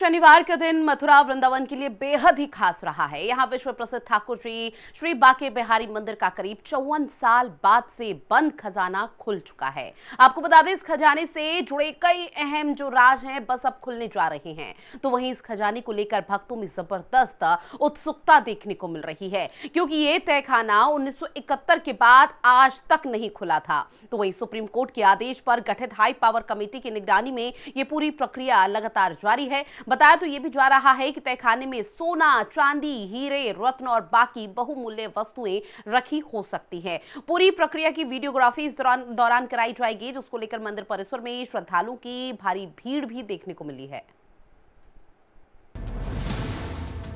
शनिवार का दिन मथुरा वृंदावन के लिए बेहद ही खास रहा है। यहाँ विश्व प्रसिद्ध ठाकुर जी श्री बांके बिहारी मंदिर का करीब 54 साल बाद से बंद खजाना खुल चुका है। आपको बता दें, इस खजाने से जुड़े कई अहम जो राज हैं बस अब खुलने जा रहे हैं। तो वहीं इस खजाने को लेकर भक्तों में जबरदस्त उत्सुकता देखने को मिल रही है, क्योंकि ये तहखाना 1971 के बाद आज तक नहीं खुला था। तो वहीं सुप्रीम कोर्ट के आदेश पर गठित हाई पावर कमेटी की निगरानी में ये पूरी प्रक्रिया लगातार जारी है। बताया तो ये भी जा रहा है कि तहखाने में सोना, चांदी, हीरे, रत्न और बाकी बहुमूल्य वस्तुएं रखी हो सकती हैं। पूरी प्रक्रिया की वीडियोग्राफी इस दौरान कराई जाएगी, जिसको लेकर मंदिर परिसर में श्रद्धालुओं की भारी भीड़ भी देखने को मिली है।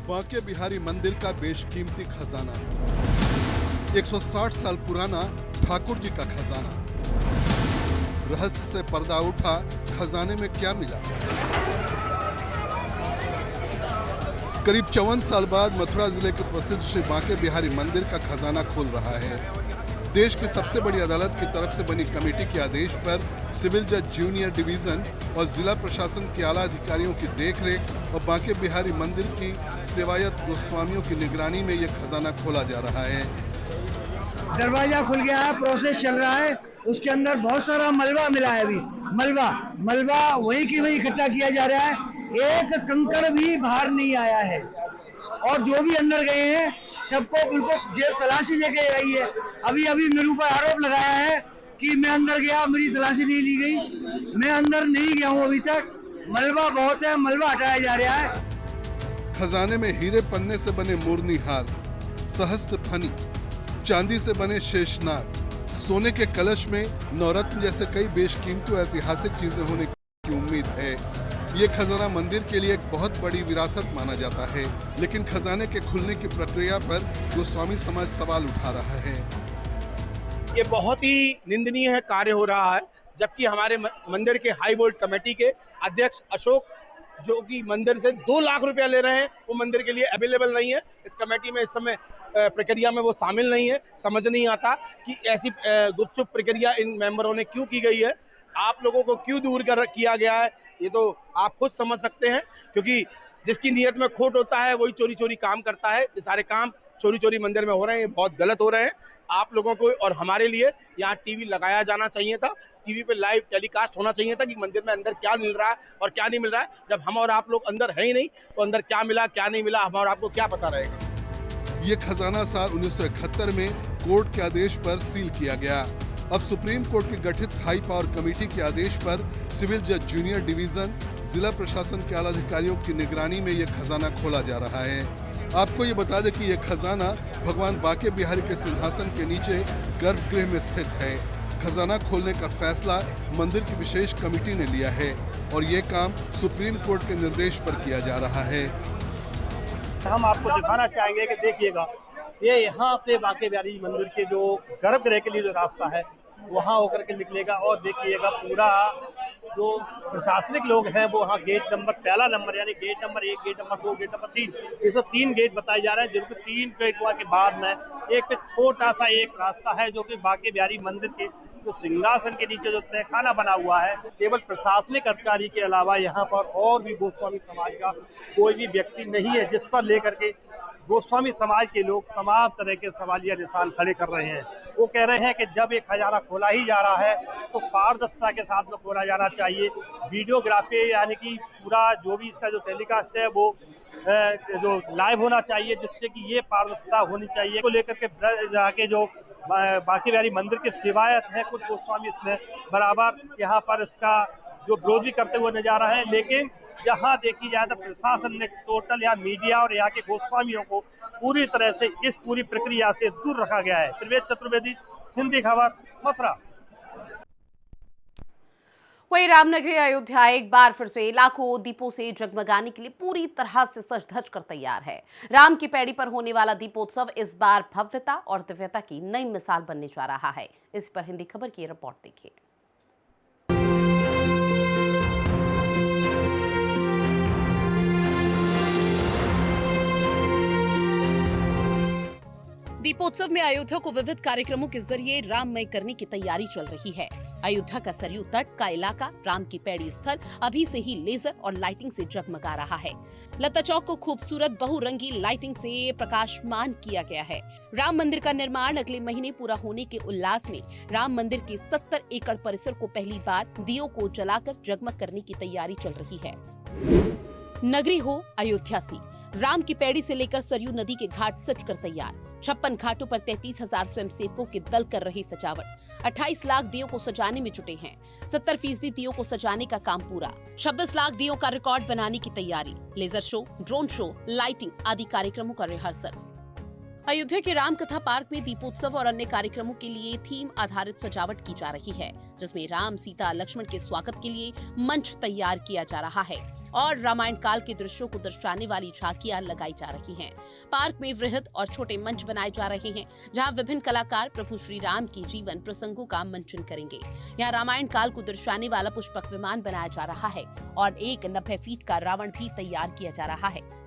बांके बिहारी मंदिर का बेशकीमती खजाना, 160 साल पुराना ठाकुर जी का खजाना। रहस्य से पर्दा उठा, खजाने में क्या मिला? करीब 54 साल बाद मथुरा जिले के प्रसिद्ध श्री बांके बिहारी मंदिर का खजाना खुल रहा है। देश की सबसे बड़ी अदालत की तरफ से बनी कमेटी के आदेश पर सिविल जज जूनियर डिवीजन और जिला प्रशासन के आला अधिकारियों की देखरेख और बांके बिहारी मंदिर की सेवायत गोस्वामियों की निगरानी में यह खजाना खोला जा रहा है। दरवाजा खुल गया है, प्रोसेस चल रहा है। उसके अंदर बहुत सारा मलबा मिला है। अभी मलबा वही की वही इकट्ठा किया जा रहा है। एक कंकड़ भी बाहर नहीं आया है और जो भी अंदर गए हैं सबको बिल्कुल जेब तलाशी लेके आई है। अभी मेरे ऊपर आरोप लगाया है कि मैं अंदर गया, मेरी तलाशी नहीं ली गई। मैं अंदर नहीं गया हूँ अभी तक। मलबा बहुत है, मलबा हटाया जा रहा है। खजाने में हीरे पन्ने से बने मूर्नी हार, सहस्त्र फनी, चांदी से बने शेषनाग, सोने के कलश में नवरत्न जैसे कई बेशकीमती ऐतिहासिक चीजें होने की उम्मीद है। ये खजाना मंदिर के लिए एक बहुत बड़ी विरासत माना जाता है, लेकिन खजाने के खुलने की प्रक्रिया पर गोस्वामी समाज सवाल उठा रहा है। ये बहुत ही निंदनीय कार्य हो रहा है, जबकि हमारे मंदिर के हाई बोर्ड कमेटी के अध्यक्ष अशोक, जो कि मंदिर से 2 लाख रुपया ले रहे हैं, वो मंदिर के लिए अवेलेबल नहीं है। इस कमेटी में इस समय प्रक्रिया में वो शामिल नहीं है। समझ नहीं आता कि ऐसी गुपचुप प्रक्रिया इन मेंबरों ने क्यों की गई है, आप लोगों को क्यों दूर किया गया है। ये तो आप खुद समझ सकते हैं, क्योंकि जिसकी नीयत में खोट होता है वही चोरी चोरी काम करता है। ये सारे काम चोरी चोरी मंदिर में हो रहे हैं, ये बहुत गलत हो रहे हैं। आप लोगों को और हमारे लिए यहाँ टीवी लगाया जाना चाहिए था, टीवी पे लाइव टेलीकास्ट होना चाहिए था कि मंदिर में अंदर क्या मिल रहा है और क्या नहीं मिल रहा है। जब हम और आप लोग अंदर है ही नहीं, तो अंदर क्या मिला क्या नहीं मिला हम और आपको क्या पता रहेगा। ये खजाना साल 1971 में कोर्ट के आदेश पर सील किया गया। अब सुप्रीम कोर्ट की गठित हाई पावर कमेटी के आदेश पर सिविल जज जूनियर डिवीजन, जिला प्रशासन के आला अधिकारियों की निगरानी में यह खजाना खोला जा रहा है। आपको ये बता दें कि यह खजाना भगवान बांके बिहारी के सिंहासन के नीचे गर्भगृह में स्थित है। खजाना खोलने का फैसला मंदिर की विशेष कमेटी ने लिया है और ये काम सुप्रीम कोर्ट के निर्देश पर किया जा रहा है। हम आपको दिखाना चाहेंगे कि देखिएगा, ये यहाँ से बांके बिहारी मंदिर के जो गर्भगृह के लिए जो रास्ता है वहाँ होकर के निकलेगा। और देखिएगा पूरा जो प्रशासनिक लोग हैं वो वहाँ गेट नंबर, पहला नंबर यानी gate number 1, gate number 2, gate number 3, ये 3 गेट बताए जा रहे हैं, जिनको 3 गेट के बाद में एक छोटा सा एक रास्ता है जो कि बांके बिहारी मंदिर के जो सिंहासन के नीचे जो तहखाना बना हुआ है। केवल प्रशासनिक अधिकारी के अलावा यहाँ पर और भी गोस्वामी समाज का कोई भी व्यक्ति नहीं है, जिस पर लेकर के गोस्वामी समाज के लोग तमाम तरह के सवालिया निशान खड़े कर रहे हैं। वो कह रहे हैं कि जब एक खजाना खोला ही जा रहा है तो पारदर्शिता के साथ में खोला जाना चाहिए। वीडियोग्राफी यानी कि पूरा जो भी इसका जो टेलीकास्ट है वो जो लाइव होना चाहिए, जिससे कि ये पारदर्शिता होनी चाहिए। को लेकर के जाके जो बांके बिहारी मंदिर के सेवायत हैं कुछ गोस्वामी इसमें बराबर यहाँ पर इसका जो विरोध भी करते हुए नजर आ रहे हैं। लेकिन यहाँ देखी जाए तो प्रशासन ने टोटल यहाँ मीडिया और यहाँ के गोस्वामियों को पूरी तरह से इस पूरी प्रक्रिया से दूर रखा गया है। प्रवेश चतुर्वेदी, हिंदी खबर, मथुरा। वहीं रामनगरी अयोध्या एक बार फिर से लाखों दीपों से जगमगाने के लिए पूरी तरह से सज धज कर तैयार है। राम की पैड़ी पर होने वाला दीपोत्सव इस बार भव्यता और दिव्यता की नई मिसाल बनने जा रहा है। इस पर हिंदी खबर की रिपोर्ट देखिए। दीपोत्सव में अयोध्या को विविध कार्यक्रमों के जरिए राममय करने की तैयारी चल रही है। अयोध्या का सरयू तट का इलाका राम की पैड़ी स्थल अभी से ही लेजर और लाइटिंग से जगमगा रहा है। लता चौक को खूबसूरत बहुरंगी लाइटिंग से प्रकाशमान किया गया है। राम मंदिर का निर्माण अगले महीने पूरा होने के उल्लास में राम मंदिर के 70 एकड़ परिसर को पहली बार दियों को जलाकर जगमग करने की तैयारी चल रही है। नगरी हो अयोध्या सी, राम की पैड़ी से लेकर सरयू नदी के घाट सजकर तैयार। 56 घाटों पर 33,000 स्वयंसेवकों के दल कर रहे सजावट। 28 लाख दियों को सजाने में जुटे हैं। 70% दियों को सजाने का काम पूरा। 26 लाख दियों का रिकॉर्ड बनाने की तैयारी। Laser show, drone show, lighting आदि कार्यक्रमों का रिहर्सल। अयोध्या के राम कथा पार्क में दीपोत्सव और अन्य कार्यक्रमों के लिए थीम आधारित सजावट की जा रही है, जिसमें राम, सीता, लक्ष्मण के स्वागत के लिए मंच तैयार किया जा रहा है और रामायण काल के दृश्यों को दर्शाने वाली झांकियां लगाई जा रही हैं। पार्क में वृहद और छोटे मंच बनाए जा रहे हैं, जहां विभिन्न कलाकार प्रभु श्री राम की जीवन प्रसंगों का मंचन करेंगे। यहां रामायण काल को दर्शाने वाला पुष्पक विमान बनाया जा रहा है और एक 90 फीट का रावण भी तैयार किया जा रहा है।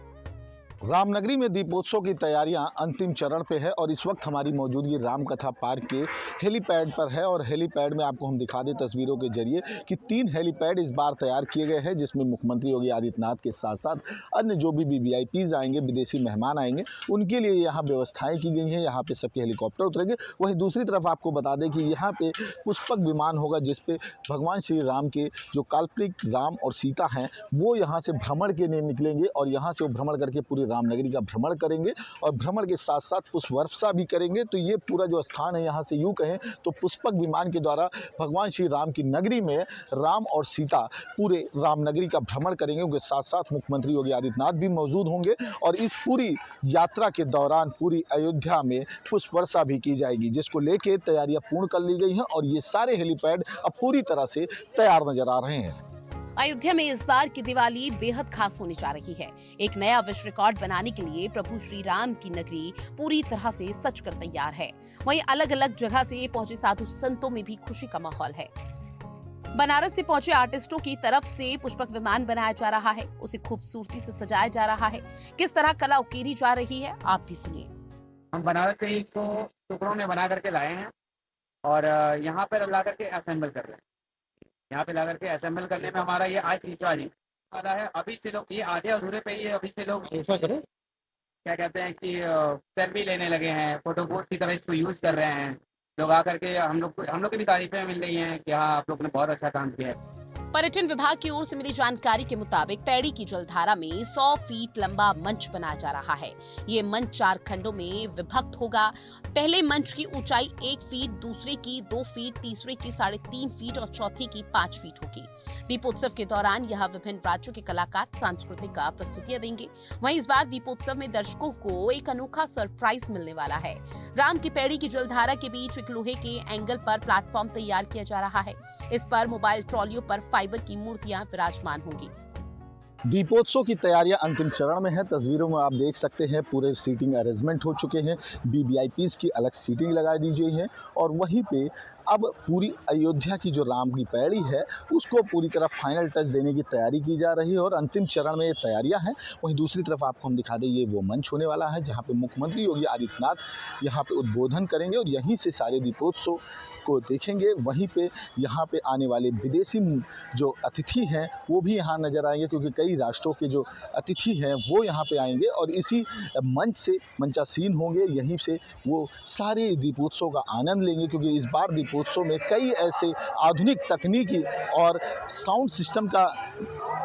रामनगरी में दीपोत्सव की तैयारियां अंतिम चरण पे है और इस वक्त हमारी मौजूदगी रामकथा पार्क के हेलीपैड पर है और हेलीपैड में आपको हम दिखा दें तस्वीरों के जरिए कि 3 हेलीपैड इस बार तैयार किए गए हैं, जिसमें मुख्यमंत्री योगी आदित्यनाथ के साथ साथ अन्य जो भी वीवीआईपीज आएंगे, विदेशी मेहमान आएंगे, उनके लिए यहाँ व्यवस्थाएं की गई हैं। यहाँ पे सबके हेलीकॉप्टर उतरेंगे। वहीं दूसरी तरफ आपको बता दें कि यहाँ पे पुष्पक विमान होगा, जिसपे भगवान श्री राम के जो काल्पनिक राम और सीता हैं वो यहाँ से भ्रमण के लिए निकलेंगे और यहाँ से वो भ्रमण करके पूरी रामनगरी का भ्रमण करेंगे और भ्रमण के साथ साथ पुष्प वर्षा भी करेंगे। तो ये पूरा जो स्थान है, यहाँ से यूँ कहें तो पुष्पक विमान के द्वारा भगवान श्री राम की नगरी में राम और सीता पूरे रामनगरी का भ्रमण करेंगे। उनके साथ साथ मुख्यमंत्री योगी आदित्यनाथ भी मौजूद होंगे और इस पूरी यात्रा के दौरान पूरी अयोध्या में पुष्प वर्षा भी की जाएगी, जिसको लेके तैयारियां पूर्ण कर ली गई हैं और ये सारे हेलीपैड अब पूरी तरह से तैयार नजर आ रहे हैं। अयोध्या में इस बार की दिवाली बेहद खास होने जा रही है। एक नया विश्व रिकॉर्ड बनाने के लिए प्रभु श्री राम की नगरी पूरी तरह से सजकर तैयार है। वहीं अलग अलग जगह से पहुंचे साधु संतों में भी खुशी का माहौल है। बनारस से पहुंचे आर्टिस्टों की तरफ से पुष्पक विमान बनाया जा रहा है, उसे खूबसूरती से सजाया जा रहा है। किस तरह कला उकेरी जा रही है, आप भी सुनिए। हम बनारस से इसको टुकड़ों में बना करके लाए हैं और यहाँ पर ला करके असेंबल कर रहे हैं। यहाँ पे ला करके असेंबल करने में हमारा ये आज तीसरा दिन वाला है। अभी से लोग ये आधे अधूरे पे ही अभी से लोग क्या कहते हैं कि सेल्फी लेने लगे हैं, फोटोबूथ की तरह इसको यूज कर रहे हैं। लोग आकर के हम लोग की भी तारीफें मिल रही हैं कि हाँ, आप लोग ने बहुत अच्छा काम किया है। पर्यटन विभाग की ओर से मिली जानकारी के मुताबिक पैड़ी की जलधारा में 100 फीट लंबा मंच बनाया जा रहा है। ये मंच 4 खंडों में विभक्त होगा। पहले मंच की ऊंचाई 1 फीट, दूसरे की 2 फीट, तीसरे की 3.5 फीट और चौथे की 5 फीट होगी। दीपोत्सव के दौरान यहाँ विभिन्न राज्यों के कलाकार सांस्कृतिक प्रस्तुतियां देंगे। वहीं इस बार दीपोत्सव में दर्शकों को एक अनोखा सरप्राइज मिलने वाला है। राम की पैड़ी की जलधारा के बीच एक लोहे के एंगल पर प्लेटफॉर्म तैयार किया जा रहा है। इस पर मोबाइल ट्रॉलियों पर फाइबर की मूर्तियां विराजमान होंगी। दीपोत्सव की तैयारियां अंतिम चरण में है। तस्वीरों में आप देख सकते हैं पूरे सीटिंग अरेंजमेंट हो चुके हैं। वीवीआईपीज की अलग सीटिंग लगा दी गई है और वहीं पे अब पूरी अयोध्या की जो राम की पैड़ी है उसको पूरी तरह फाइनल टच देने की तैयारी की जा रही है और अंतिम चरण में ये तैयारियां हैं। वहीं दूसरी तरफ आपको हम दिखा दें, ये वो मंच होने वाला है जहाँ पे मुख्यमंत्री योगी आदित्यनाथ यहाँ पे उद्बोधन करेंगे और यहीं से सारे दीपोत्सव को देखेंगे। वहीं पे यहाँ पे आने वाले विदेशी जो अतिथि हैं वो भी यहाँ नज़र आएंगे, क्योंकि कई राष्ट्रों के जो अतिथि हैं वो यहाँ पे आएंगे और इसी मंच से मंचासीन होंगे। यहीं से वो सारे दीपोत्सव का आनंद लेंगे, क्योंकि इस बार दीपोत्सव में कई ऐसे आधुनिक तकनीकी और साउंड सिस्टम का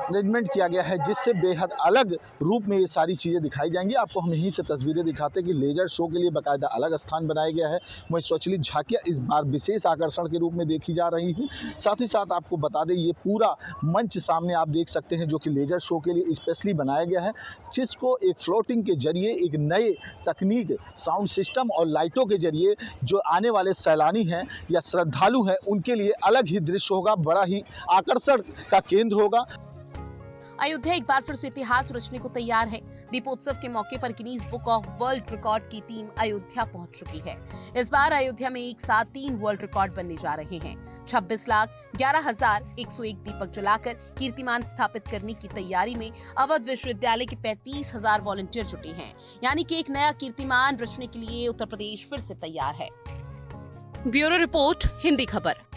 अरेंजमेंट किया गया है, जिससे बेहद अलग रूप में ये सारी चीज़ें दिखाई जाएंगी। आपको हम यहीं से तस्वीरें दिखाते हैं कि लेजर शो के लिए बाकायदा अलग स्थान बनाया गया है। वहीं स्वचालित झांकियाँ इस बार विशेष आकर्षण के रूप में देखी जा रही हैं। साथ ही साथ आपको बता दें, ये पूरा मंच सामने आप देख सकते हैं जो कि लेजर शो के लिए स्पेशली बनाया गया है, जिसको एक फ्लोटिंग के जरिए एक नए तकनीक, साउंड सिस्टम और लाइटों के जरिए जो आने वाले सैलानी हैं या श्रद्धालु हैं उनके लिए अलग ही दृश्य होगा, बड़ा ही आकर्षण का केंद्र होगा। अयोध्या एक बार फिर से इतिहास रचने को तैयार है। दीपोत्सव के मौके पर Guinness book of world record की टीम अयोध्या पहुंच चुकी है। इस बार अयोध्या में एक साथ 3 वर्ल्ड रिकॉर्ड बनने जा रहे हैं। 26,11,101 दीपक जलाकर कीर्तिमान स्थापित करने की तैयारी में अवध विश्वविद्यालय के 35,000 वॉलंटियर जुटे हैं। यानी कि एक नया कीर्तिमान रचने के लिए उत्तर प्रदेश फिर से तैयार है। ब्यूरो रिपोर्ट, हिंदी खबर।